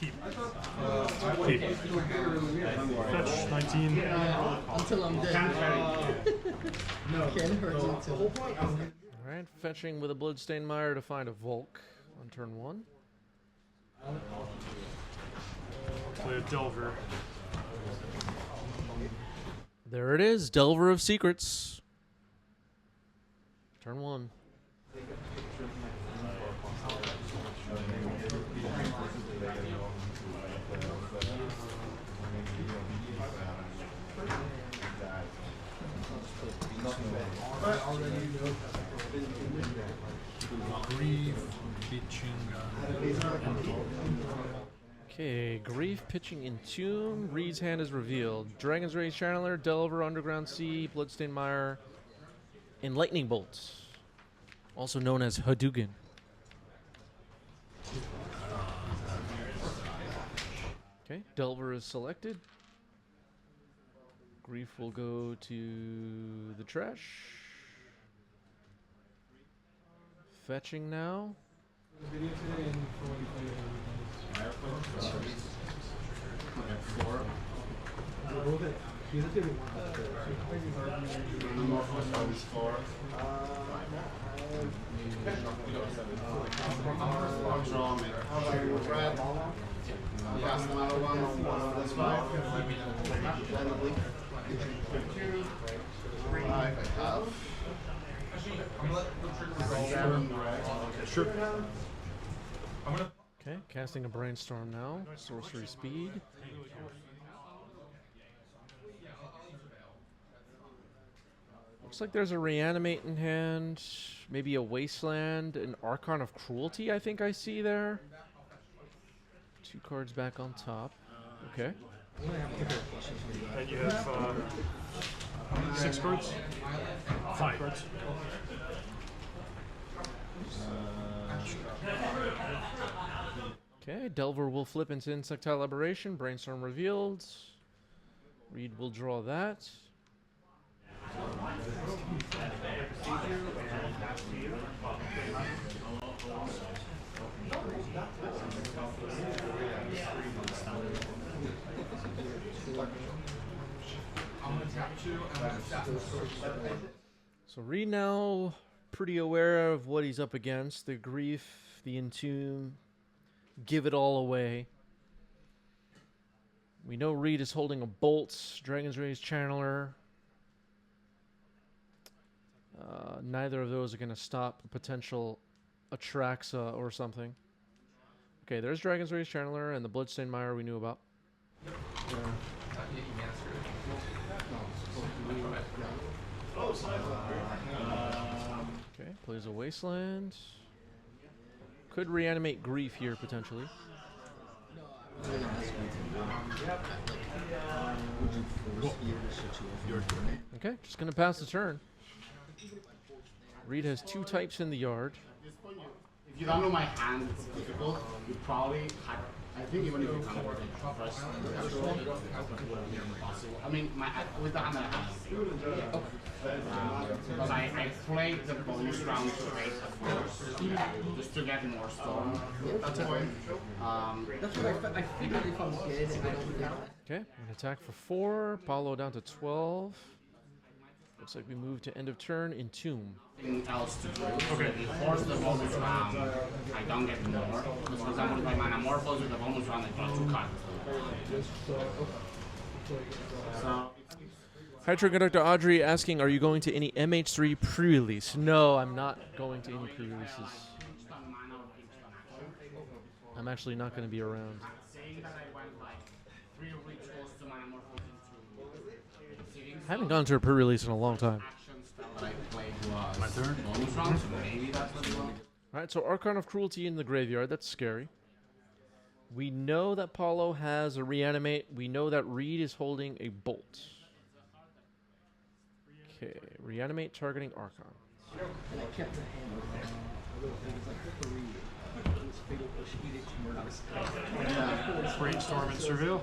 Keep. Keep. Fetch 19. Until I'm dead. Can't hurt until. Alright, fetching with a Bloodstained Mire to find a Volk on turn 1. Play a Delver. There it is, Delver of Secrets. Turn 1. Okay, Grief pitching Entomb. Reid's hand is revealed. Dragon's Rage Channeler, Delver, Underground Sea, Bloodstained Mire, and Lightning Bolt, also known as Hadouken. Okay, Delver is selected. Grief will go to the trash. Fetching now. Sure. Okay, casting a Brainstorm now. Sorcery speed. Looks like there's a Reanimate in hand, maybe a Wasteland, an Archon of Cruelty I think I see there. 2 cards back on top. Okay. And you have 6 cards? 5 cards. Okay, Delver will flip into Insectile Aberration. Brainstorm revealed. Reid will draw that. So Reid now pretty aware of what he's up against. The Grief, the Entomb, give it all away. We know Reid is holding a Bolt, Dragon's Rage Channeler. Neither of those are going to stop a potential Atraxa or something. Okay, there's Dragon's Rage Channeler and the Bloodstained Mire we knew about. Okay, plays a Wasteland. Could reanimate Grief here potentially. Okay, just gonna pass the turn. Reid has 2 types in the yard. If you don't know my hand, it's difficult. You probably, I think even if you kind of work it first, I mean, with the hand I have. Because I played the bonus round to raise a force, just to get more storm. That's what I figured if I was dead. Okay, an attack for 4. Paulo down to 12. Looks like we move to end of turn. Entomb. Anything else to do. Okay. If you force the bonus round, I don't get more. Because for example, if I mana Morphos with the bonus round, I draw 2 cards. So. Hydro Conductor Audrey asking, are you going to any MH3 pre-release? No, I'm not going to any pre-releases. I'm actually not going to be around. I haven't gone to a pre-release in a long time. My turn? Alright, so Archon of Cruelty in the graveyard. That's scary. We know that Paulo has a Reanimate. We know that Reid is holding a Bolt. Okay, Reanimate targeting Archon. And I kept the hand with it was like 3. Brainstorm and Surveil.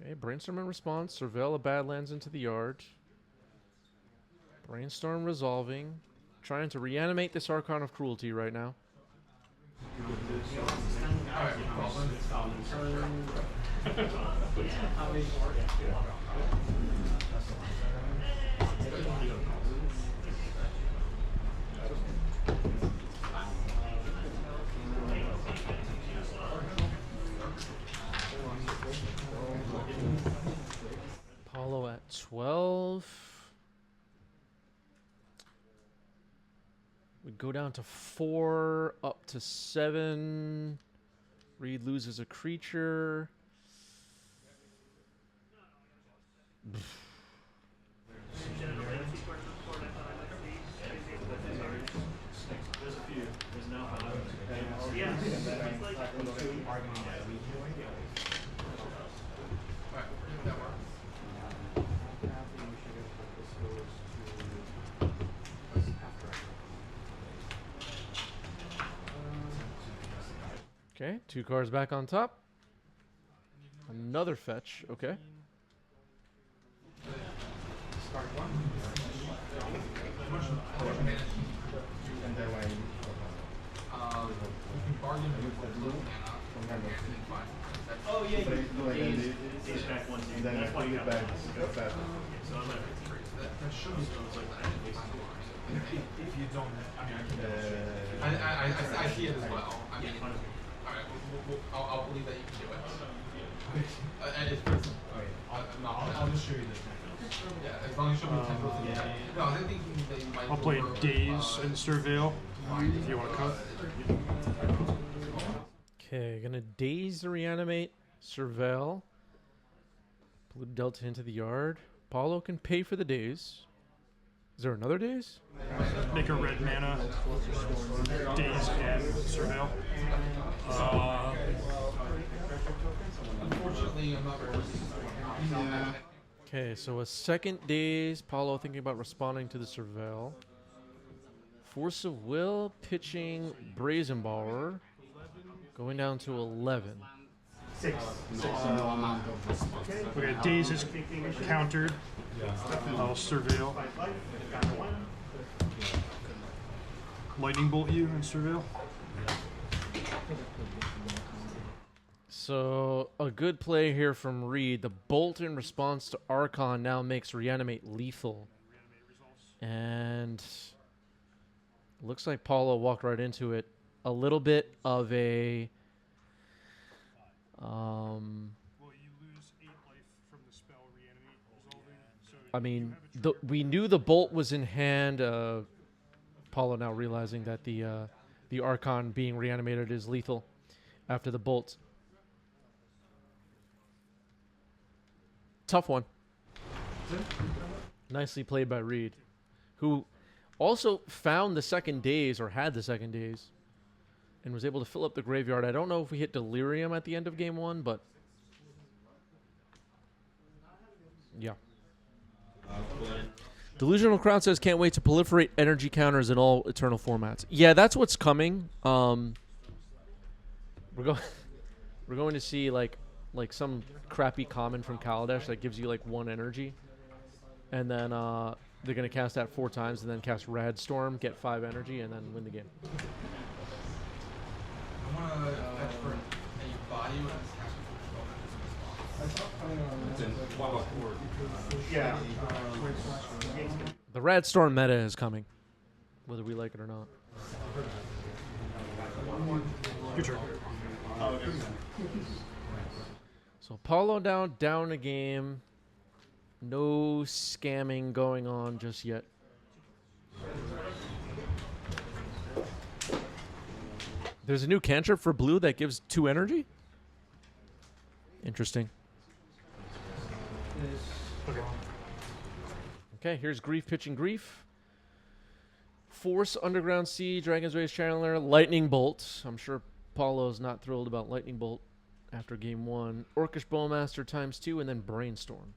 Okay, Brainstorm in response. Surveil a Badlands into the yard. Brainstorm resolving. Trying to reanimate this Archon of Cruelty right now. Paulo at 12. We go down to 4, up to 7. Reid loses a creature. Okay, 2 cards back on top. Another fetch, okay. Oh yeah, he's back one team. That's why you got back. So I'm at 53. That should be if you don't. I mean, I see it as well. I mean, all right, I'll believe that you can do it. And it's pretty simple. I'll just show you this. Yeah, as long as you show me 10 goals. No, I think they might. I'll play Daze and Surveil if you want to cut. Okay, gonna Daze the Reanimate, Surveil. Blue Delta into the yard. Paulo can pay for the Daze. Is there another Daze? Make a red mana. Daze and Surveil. Unfortunately, I'm not very. Yeah. Okay, so a second Daze. Paulo thinking about responding to the Surveil. Force of Will, pitching Brazenbauer. Going down to 11. 6. No amount of response. Okay, Daze is countered. I'll Surveil. Lightning Bolt you and Surveil. So a good play here from Reid. The Bolt in response to Archon now makes Reanimate lethal. And looks like Paulo walked right into it. A little bit of a Well, you lose 8 life from the spell Reanimate resolving. So I mean, we knew the Bolt was in hand. Paulo now realizing that the Archon being reanimated is lethal after the Bolt. Tough one. Nicely played by Reid, who also found the second Daze, or had the second Daze, and was able to fill up the graveyard. I don't know if we hit Delirium at the end of game 1, but yeah. Delusional Crown says, can't wait to proliferate energy counters in all Eternal formats. Yeah, that's what's coming. We're going to see like some crappy common from Kaladesh that gives you like 1 energy, and then they're gonna cast that 4 times, and then cast Rad Storm, get 5 energy, and then win the game. I want to fetch for a body with Yeah. The Rad Storm meta is coming, whether we like it or not. Good turn. So Paulo down a game. No scamming going on just yet. There's a new cantrip for blue that gives 2 energy? Interesting. Okay, here's Grief pitching Grief. Force, Underground Sea, Dragon's Rage Channeler, Lightning Bolt. I'm sure Paulo's not thrilled about Lightning Bolt after game 1. Orcish Bowmaster ×2, and then Brainstorm.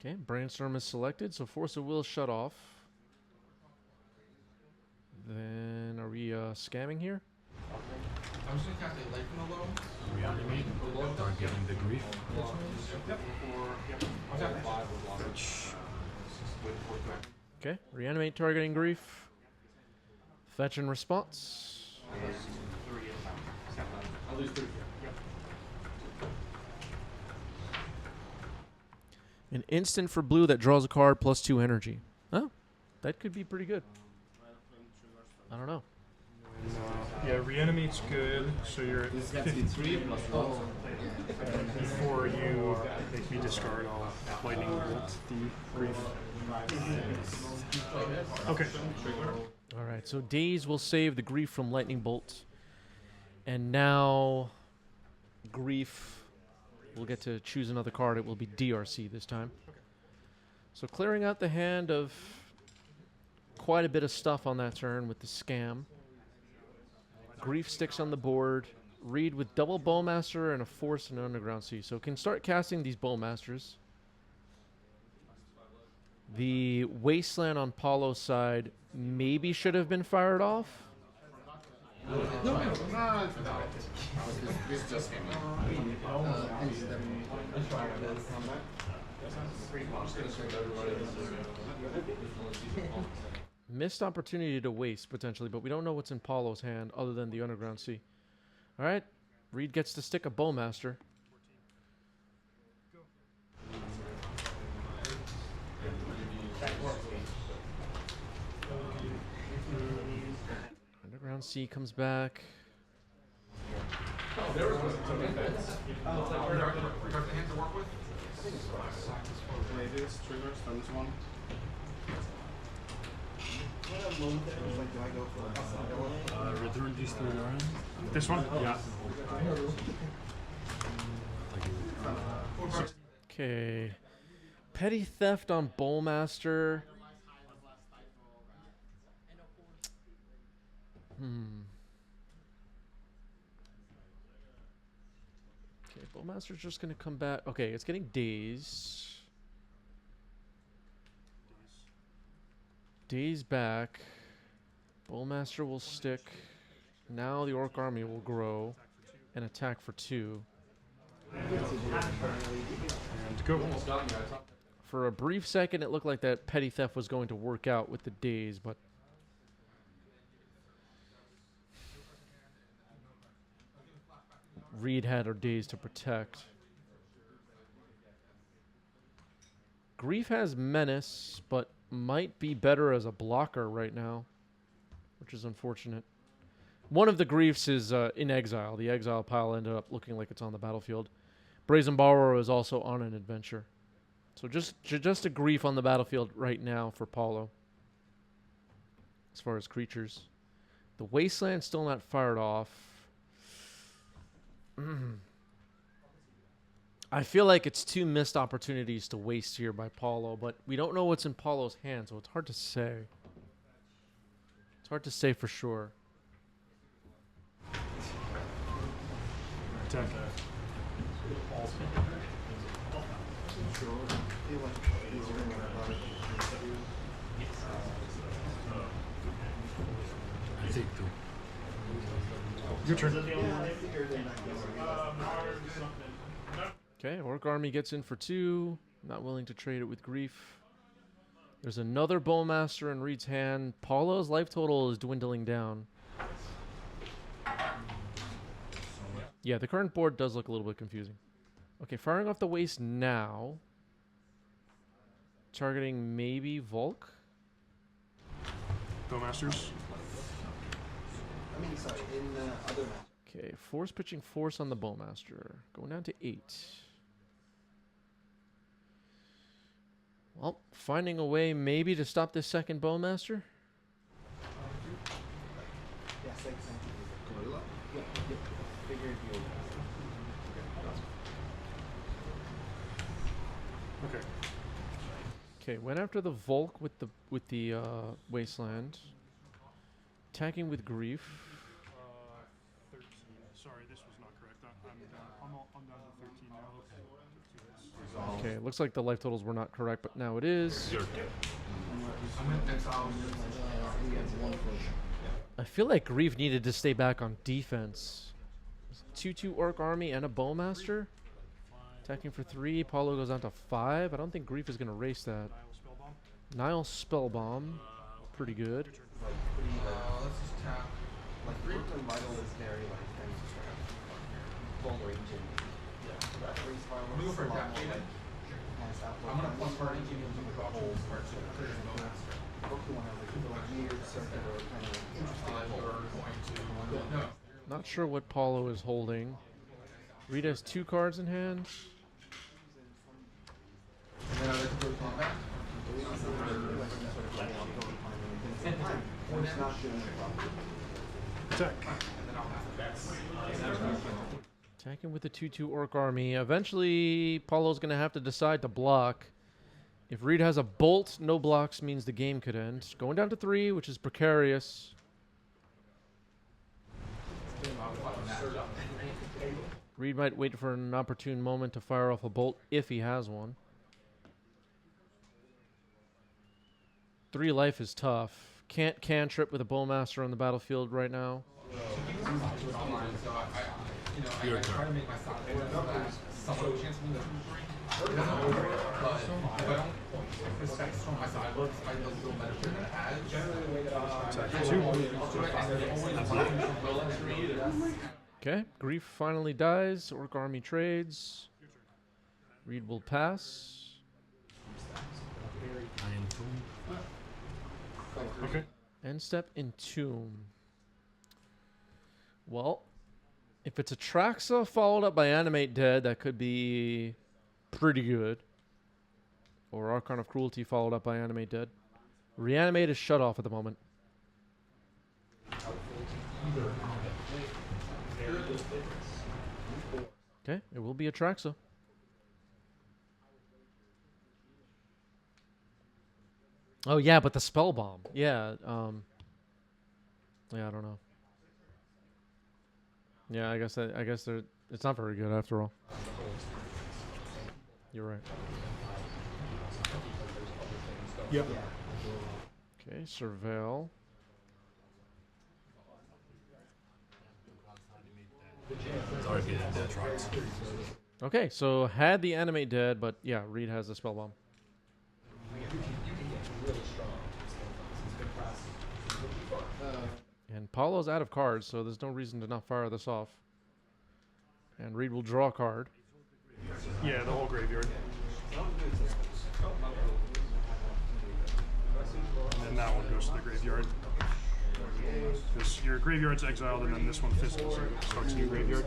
Okay, Brainstorm is selected, so Force of Will shut off. Then, are we scamming here? I'm just going to cast a life in the low. Reanimate. Start getting the grief. Yep. Okay, reanimate targeting Grief. Fetch and response. I'll lose 3. An instant for blue that draws a card plus 2 energy. Oh, that could be pretty good. I don't know. Yeah, reanimate's good. So you're This gets me 3 plus 1. before you make me discard, I'll lightning bolt the Grief. Okay. All right, so Daze will save the Grief from lightning bolt, and now Grief will get to choose another card. It will be DRC this time. So clearing out the hand of quite a bit of stuff on that turn with the scam. Grief sticks on the board. Reid with double Bowmaster and a Force and Underground Sea. So can start casting these Bowmasters. The Wasteland on Paulo's side maybe should have been fired off. No, this just came in. Missed opportunity to waste, potentially, but we don't know what's in Paulo's hand other than the Underground Sea. All right, Reid gets to stick a Bowmaster. Underground Sea comes back. There was something that's regard the hand to work with. Triggers from this one. Return these 3 around. This one? Yeah. Okay. Petty Theft on Bowmaster. Okay, Bowmaster's just going to come back. Okay, it's getting dazed. Daze back. Bowmaster will stick. Now the Orc Army will grow and attack for 2. And go. For a brief second, it looked like that Petty Theft was going to work out with the Daze, but Reid had her Daze to protect. Grief has Menace, but might be better as a blocker right now, which is unfortunate. One of the Griefs is in exile. The exile pile ended up looking like it's on the battlefield. Brazen Borrower is also on an adventure. So just a Grief on the battlefield right now for Paulo. As far as creatures. The Wasteland's still not fired off. I feel like it's 2 missed opportunities to waste here by Paulo, but we don't know what's in Paulo's hand, so it's hard to say. It's hard to say for sure. Attack. I take 2. Your turn. Okay, Orc Army gets in for 2. Not willing to trade it with Grief. There's another Bowmaster in Reid's hand. Paulo's life total is dwindling down. Yeah, the current board does look a little bit confusing. Okay, firing off the waste now. Targeting maybe Volk. Bowmasters. Okay, force pitching Force on the Bowmaster. Going down to 8. Well, finding a way maybe to stop this second Bowmaster. Okay. Okay, went after the Volk with the Wasteland. Attacking with Grief. 13. Sorry, this was not correct. I'm down to 13 now. Okay, it looks like the life totals were not correct, but now it is. I'm in exile. I feel like Grief needed to stay back on defense. 2/2 Orc Army and a Bowmaster. Attacking for 3. Paulo goes down to 5. I don't think Grief is going to race that. Nile Spellbomb. Nile Spellbomb. Pretty good. Let's just tap. Like Brooklyn Vital is very like kind of full range and Let me go for a tap. I'm gonna plus party give you the whole part to trigger the master. Pokemon has like a little weird circuit or kind of interesting. No. Not sure what Paulo is holding. Reid has 2 cards in hand. And then I like to go to combat. Attack. Attacking with the 2/2 Orc Army. Eventually, Paulo's going to have to decide to block. If Reid has a bolt, no blocks means the game could end. Going down to 3, which is precarious. Reid might wait for an opportune moment to fire off a bolt if he has one. 3 life is tough. Can't cantrip with a Bowmaster on the battlefield right now. I try to make my stock somewhat chance to win the 2-3. It doesn't work, but if I don't respect strong my side looks, I feel a little better than it has. Okay, Grief finally dies. Orc Army trades. Reid will pass. Okay. End step Entomb. Well, if it's Atraxa followed up by Animate Dead, that could be pretty good. Or Archon of Cruelty followed up by Animate Dead. Reanimate is shut off at the moment. Okay, it will be Atraxa. Oh yeah, but the spell bomb. Yeah, yeah, I don't know. Yeah, I guess it's not very good after all. You're right. Yep. Okay, Surveil. Okay, so had the Animate Dead, but yeah, Reid has the spell bomb. And Paulo's out of cards, so there's no reason to not fire this off. And Reid will draw a card. Yeah, the whole graveyard. And then that one goes to the graveyard. Because your graveyard's exiled, and then this one physical, so it starts a new graveyard.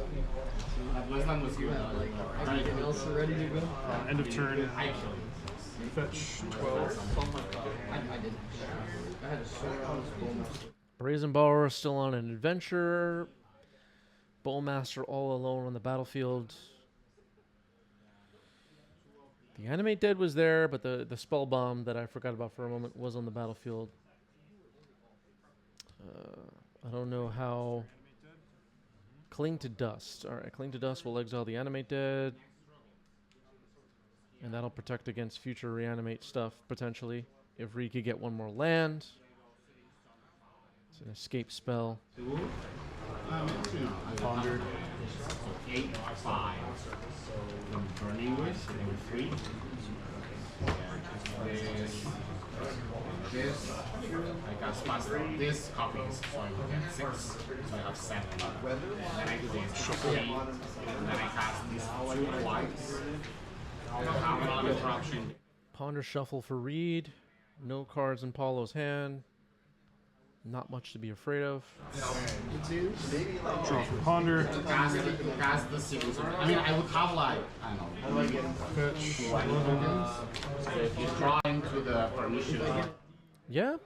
Everything else ready to go? End of turn. Fetch 12. I didn't. I had a Bowmaster. Brazen Borrower still on an adventure. Bowmaster all alone on the battlefield. The Animate Dead was there, but the spell bomb that I forgot about for a moment was on the battlefield. I don't know how. Cling to Dust. Alright, Cling to Dust will exile the Animate Dead. And that'll protect against future Reanimate stuff, potentially. If Reid could get one more land. It's an escape spell. Pondered. 8, 5. Burning Wish, 3. This, I got smashed from this copies, so I will get 6. So I have 7. Then I do this, 3. And then I cast these 2 whites. I have another interruption. Ponder Shuffle for Reid. No cards in Paulo's hand. Not much to be afraid of. Draw for Ponder. Cast the sequence. I mean, I would have like, I don't know. Fetch. So if you draw into the permission. Yeah.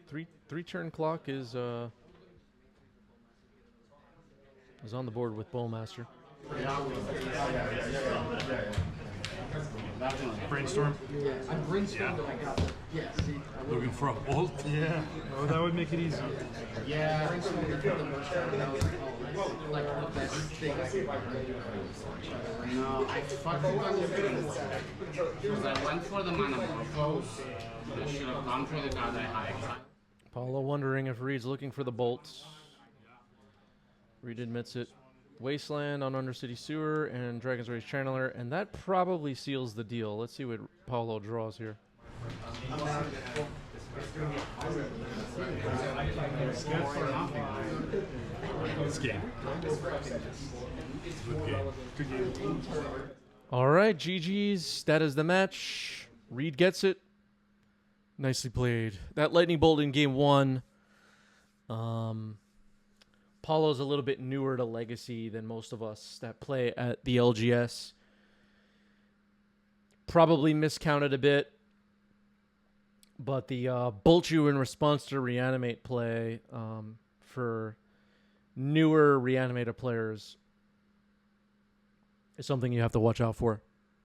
Three turn clock is on the board with Bowmaster. Brainstorm. Yeah, I brainstormed and I got it. Yeah, see. Looking for a bolt? Yeah. Oh, that would make it easy. Yeah. Brainstormed and put the most down and I was like, oh, like the best thing I could find. No, I fucking got because I went for the mana morphos. I should have gone for the card I had. Paulo wondering if Reid's looking for the bolts. Reid admits it. Wasteland on Undercity Sewer and Dragon's Rage Channeler, and that probably seals the deal. Let's see what Paulo draws here. This game. Good game. All right, GG's. That is the match. Reid gets it. Nicely played. That lightning bolt in game 1. Paulo's a little bit newer to Legacy than most of us that play at the LGS. Probably miscounted a bit. But the bolt you in response to Reanimate play for newer Reanimator players is something you have to watch out for.